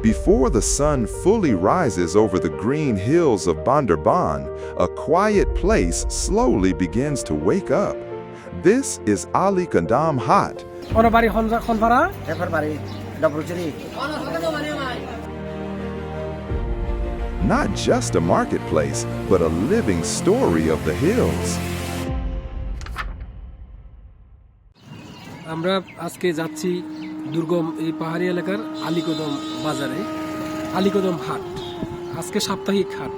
Before the sun fully rises over the green hills of Bandarban, a quiet place slowly begins to wake up. This is Ali Kandam Hat. Not just a marketplace, but a living story of the hills. আমরা আজকে যাচ্ছি দুর্গম এই পাহাড়ি এলাকার আলীকদম বাজারে, আলীকদম হাট। আজকে সাপ্তাহিক হাট।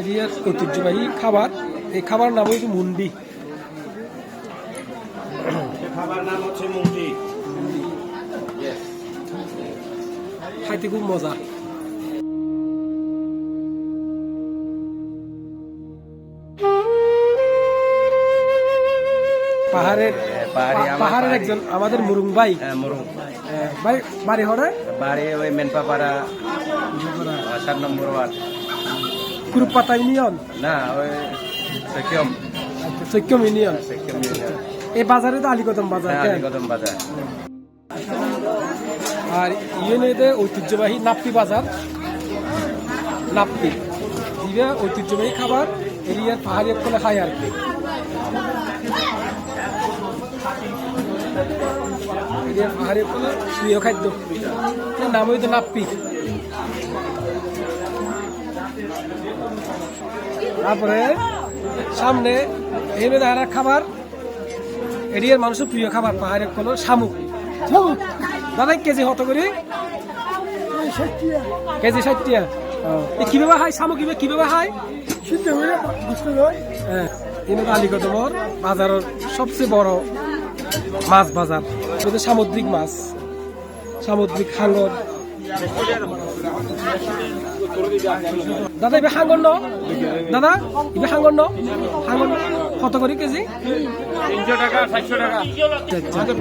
এরিয়ার ঐতিহ্যবাহী খাবার, এই খাবার নাম হচ্ছে মুন্ডি। খাবার নাম হচ্ছে মুন্ডি। খাইতে খুব মজা। পাহাড়ের একজন আমাদের মুরুং ভাই, ভাই বাড়ি হরে বাড়ি ওই মেনপাপাড়া 7 নম্বর ওয়ার্ড, কুরুপাতা ইউনিয়ন না ওই সৈকম ইউনিয়ন। এই বাজারে তো আলীকদম বাজার, আলীকদম বাজার। আর ইউনিয়নে ঐতিহ্যবাহী নাপ্পি বাজার, নাপ্পি দিবে ঐতিহ্যবাহী খাবার এরিয়ার পাহাড়ি ফলে খায় আর কি। পাহাড়ি ফলে প্রিয় খাদ্য নাম হইতো নাপ্পি। তারপরে সামনে এই আর খাবার এরিয়ার মানুষের প্রিয় খাবার পাহাড়ের ফল শামুক। দাদা কেজি কত করে? কেজি 60 টাকা। কিভাবে খায় শামুক? কিভাবে খায়? আলীকদমের বাজারের সবচেয়ে বড় মাছ বাজার, সামুদ্রিক মাছ, সামুদ্রিক হাঙ্গর। দাদা এবার হাঙ্গর ন? দাদা এবার হাঙ্গর ন? হাঙ্গর কত করে কেজি? 300 টাকা 400 টাকা।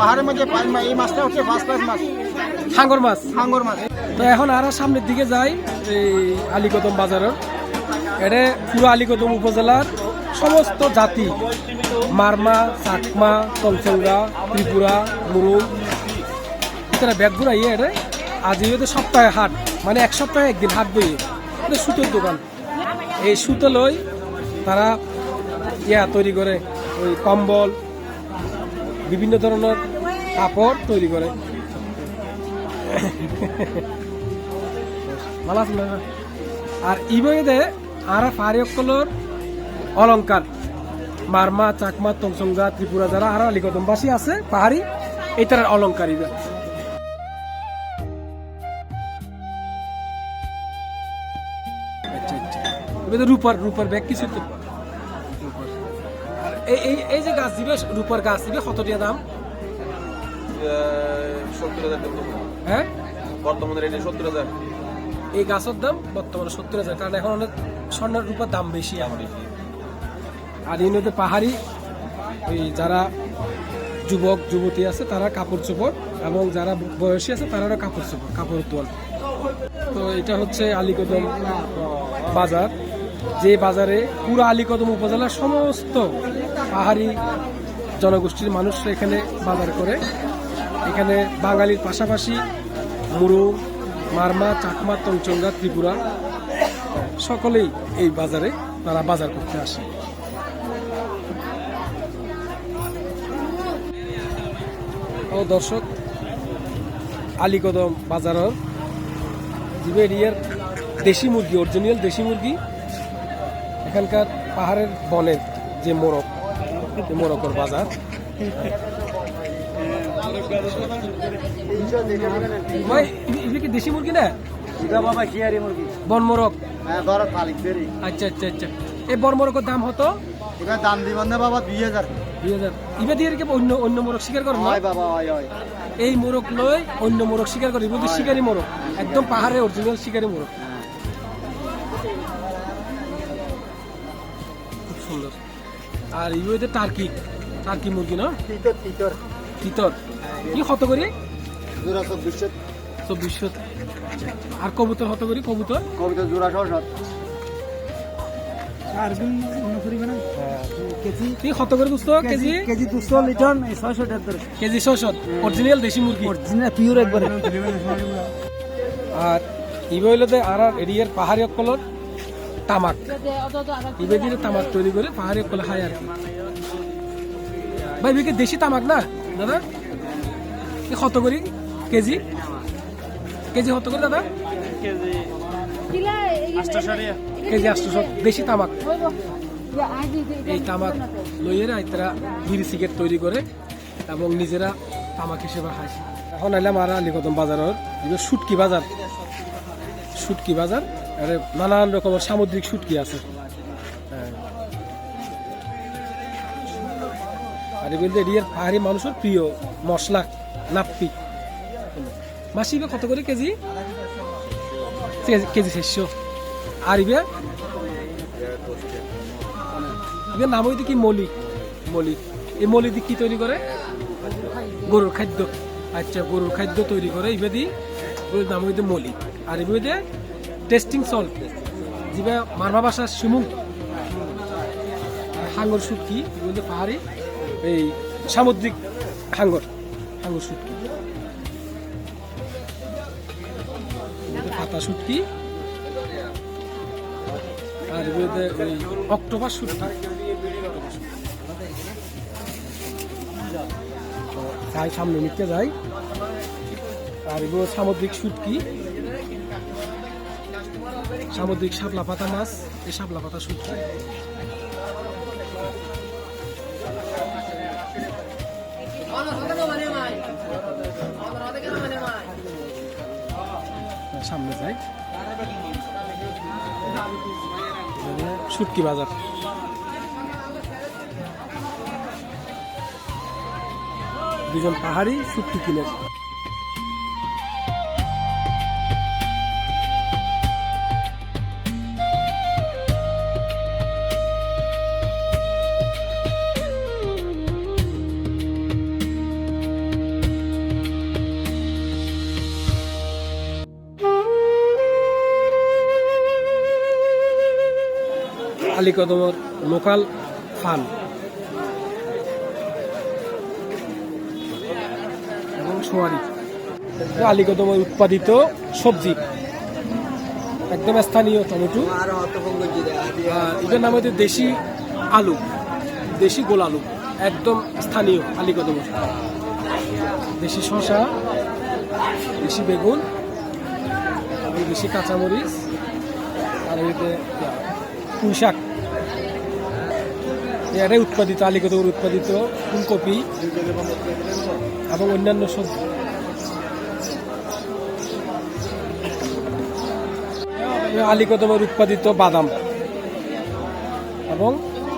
পাহাড়ের মধ্যে এই মাছটা হচ্ছে ফার্স্ট ক্লাস মাছ, হাঙ্গর মাছ। হাঙ্গর মাছ। তো এখন আরো সামনের দিকে যাই এই আলীকদম বাজারের। এটা পুরো আলীকদম উপজেলার সমস্ত জাতি, মারমা, চাকমা, তলচঙ্গা, ত্রিপুরা, মুরুং ইত্যাদি ব্যাগ ঘুরাইয়ে এটা আজ ইয়েতে সপ্তাহে হাট, মানে এক সপ্তাহে একদিন হাট বইয়ে। এটা সুতোর দোকান। এই সুতো লই তারা তৈরি করে, ওই কম্বল, বিভিন্ন ধরনের কাপড় তৈরি করে। ভালো আছে না? আর ইবইতে আর পাহাড়িসকলের অলংকার, মারমা, চাকমা, তলচঙ্গা, ত্রিপুরা যারা আরো আলীকদমবাসী আছে পাহাড়ি, এই তার অলংকার ইবা। রূপার ব্যাগ কিছু তো। এই যে গাছ দিবে, রূপার গাছ দিবে কত টাকা দাম? 70,000 টাকা। হ্যাঁ, বর্তমানে রেটে 70,000। এই গাছের দাম বর্তমানে 70,000, কারণ এখন অনেক স্বর্ণের রূপার দাম বেশি। আর এই নদীতে পাহাড়ি ওই যারা যুবক যুবতী আছে তারা কাপড় চোপড়, এবং যারা বয়সী আছে তারাও কাপড় চোপড়, কাপড় তোল। তো এটা হচ্ছে আলীকদম বাজার, যে বাজারে পুরো আলীকদম উপজেলার সমস্ত পাহাড়ি জনগোষ্ঠীর মানুষরা এখানে বাজার করে। এখানে বাঙালির পাশাপাশি মুরুং, মারমা, চাকমা, তলচঙ্গা, ত্রিপুরা সকলেই এই বাজারে তারা বাজার করতে আসে। ও দর্শক, আলীকদম বাজারের এরিয়ার দেশি মুরগি, অরিজিনাল দেশি মুরগি, এখানকার পাহাড়ের বনের যে মোরগ, মোরগের বাজার। ভাই এটা কি দেশি মুরগি না? বাবা খিয়ারি মুরগি, বন মোরগ। আচ্ছা আচ্ছা আচ্ছা। এই বন মোরগের দাম হতো? এবার দাম দিবেন না বাবা 2000। ইবে দিয়ে কি অন্য মোরগ শিকার করে? হয় বাবা, হয় হয়। এই মোরগ লই অন্য মোরগ শিকার করে, বলতে শিকারি মোরগ, একদম পাহাড়ে অরিজিনাল শিকারি মোরগ। খুব সুন্দর। আর ইউতে টার্কি মুরগি না? তিতর কি কত করে? 2400। আর কবুতর কত করে? কবুতর জোড়া 600। কেজি কত করে বুঝতো? কেজি 200 লিটার 600 টাকা। কেজি 600 অরিজিনাল দেশি মুরগি, অরিজিনাল পিওর একবারে। আর ইবে হইলে আর এরিয়ার পাহাড়ি অকলর তামাক ইবে দিয়ে তামাক তৈরি করে পাহাড়ি অকল খায় আর কি। ভাই বিকে দেশি তামাক না দাদা? কি কত করি কেজি? কেজি কত করে দাদা? কেজি 800 দেশি তামাক। এই তামাক লইয়েরা তারা বিড়ি সিগারেট তৈরি করে এবং নিজেরা তামাক হিসেবে খায়। এখন এলাম আর আলীকদম বাজারের শুটকি বাজার। শুটকি বাজার আরে নানান রকমের সামুদ্রিক শুটকি আছে। আর বলতে এরিয়ার পাহাড়ি মানুষের প্রিয় মশলা নাপ্পি। মাসি কত করে কেজি? কেজি 600। আর ইবে নাম হইতে কি মলি। মলি এই মলি দিয়ে কি তৈরি করে? গরুর খাদ্য। আচ্ছা গরুর খাদ্য তৈরি করে ইবেদি নাম হইতে মলি। আর ইবে টেস্টিং সল্ট যেটা মারমা বাসার শিমুং হাঙ্গর শুটকি বলতে পাহাড়ি এই সামুদ্রিক হাঙ্গর হাঙ্গর শুটকি পাতা শুটকি। আর ওই অক্টোপাস শুটকি যাই সামনে নিতে যাই। আর এগুলো সামুদ্রিক শুটকি, সামুদ্রিক শাপলা পাতা মাছ, এই শাপলা পাতা শুটকি। সামনে যাই শুটকি বাজার। দুজন পাহাড়ি শুটকি কিনে। আলীকদমের লোকাল ফান এবং সোয়ারি। আলীকদমের উৎপাদিত সবজি একদম স্থানীয় টমেটো। এটার নাম হচ্ছে দেশি আলু, দেশি গোল আলু, একদম স্থানীয় আলীকদমের। দেশি শসা, দেশি বেগুন, দেশি কাঁচামরিচ, আর এতে পুঁই শাক। এটাই উৎপাদিত আলীকদমের উৎপাদিত ফুলকপি এবং অন্যান্য সবজি। আলীকদমের উৎপাদিত বাদাম এবং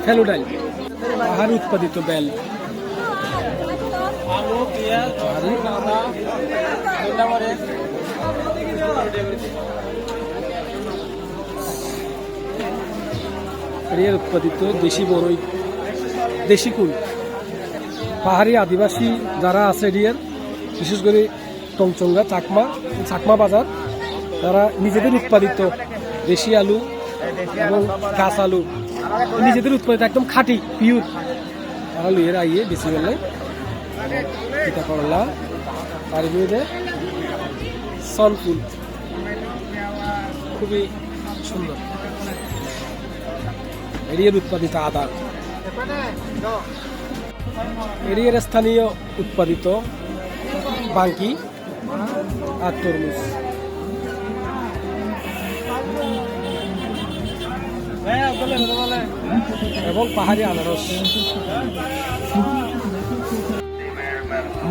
ফেলুডাইল। পাহাড়ি উৎপাদিত বেল। এর উৎপাদিত দেশি বড়ই, দেশি কুল। পাহাড়ি আদিবাসী যারা আছে এরিয়ার, বিশেষ করে টংচঙ্গা চাকমা, চাকমা বাজার, তারা নিজেদের উৎপাদিত দেশি আলু এবং গাছ আলু নিজেদের উৎপাদিত একদম খাঁটি পিওর তারা লুয়ের আইয়ে বেশি গেলে এটা করলা। আর এগুলোতে সনফুল খুবই সুন্দর। এরিয়ার উৎপাদিত আদা, এরিয়ার স্থানীয় উৎপাদিত বাঙ্কি আর তরমুজ। এবং পাহাড়ি আনারস।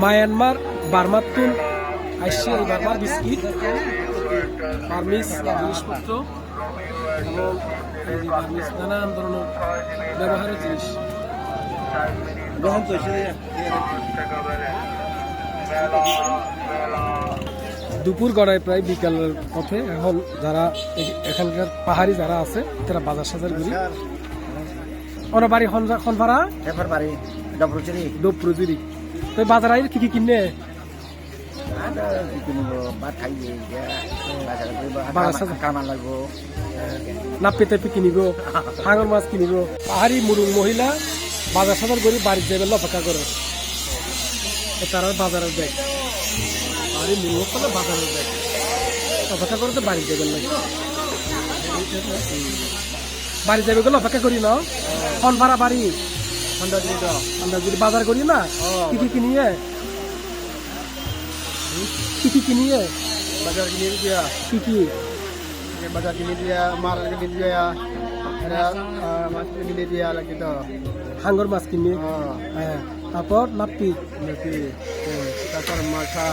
মায়ানমার বার্মাতুন আসছে এই বার্মার বিস্কিট, বার্মিস জিনিসপত্র এবং নানান ধরনের ব্যবহারের জিনিস। দুপুর গড়ায় প্রায় বিকালের পথে। এখন যারা এখানকার পাহাড়ি যারা আছে তারা বাজার সাজার ঘুরি। ওনার বাড়ি খনপাড়া ডবরুচুরি। তো বাজার আইলে কি কি কিনে? নাপি টাপি কিনিব, হাঙর মাছ কিনিব। পাহাড়ি মুরুং মহিলা বাজার সাজার করে বাড়ির যাবে অপেক্ষা করে। তারা বাজারের ব্যাগ, পাহাড়ি মুরুং বাজারের ব্যাগ। অপেক্ষা করে তো বাড়ি যাবেন নাকি বাড়ি যাবে গেলে অপেক্ষা করি না ফোন ভাড়া বাড়ি আমরা যদি বাজার করি না কি কি কিনিয়ে বাজার কিনে দিয়া কি বাজার কিনে দিয়া মাল কিনে দিয়া মাছ কিনে দিয়া লাগে তো হাঙ্গর মাছ কিনি হ্যাঁ তারপর নাপ্পি নাকি তারপর মাছা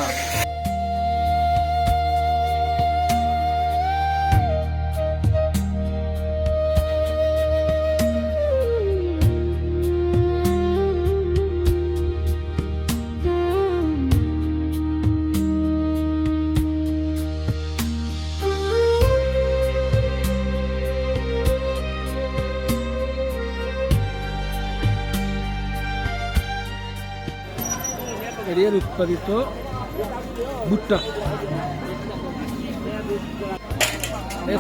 এরিয়ার উৎপাদিত ভুট্টা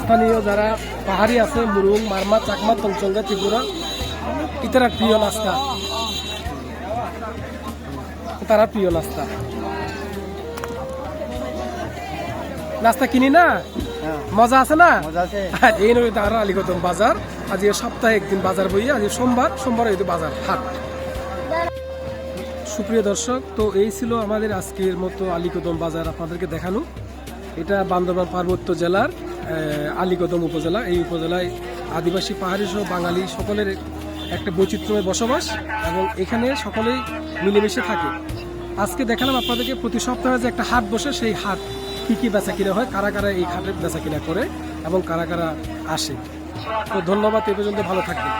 স্থানীয় যারা পাহাড়ি আছে মুরুং মারমা চাকমা তংচঙ্গা ত্রিপুরা ইতারা প্রিয় নাস্তা নাস্তা কিনি না মজা আছে না মজা আছে এই নয় তার আলীগতম বাজার আজকে সপ্তাহে একদিন বাজার বই আজকে সোমবার এই বাজার হাট। সুপ্রিয় দর্শক, তো এই ছিল আমাদের আজকের মতো আলীকদম বাজার আপনাদেরকে দেখানো। এটা বান্দরবান পার্বত্য জেলার আলীকদম উপজেলা। এই উপজেলায় আদিবাসী পাহাড়ি সহ বাঙালি সকলের একটা বৈচিত্র্যময় বসবাস এবং এখানে সকলেই মিলেমিশে থাকে। আজকে দেখালাম আপনাদেরকে প্রতি সপ্তাহে যে একটা হাট বসে, সেই হাট কী কী বেচা কিনা হয়, কারা কারা এই হাটে বেচা কিনা করে এবং কারা কারা আসে। তো ধন্যবাদ, এ পর্যন্ত ভালো থাকবেন।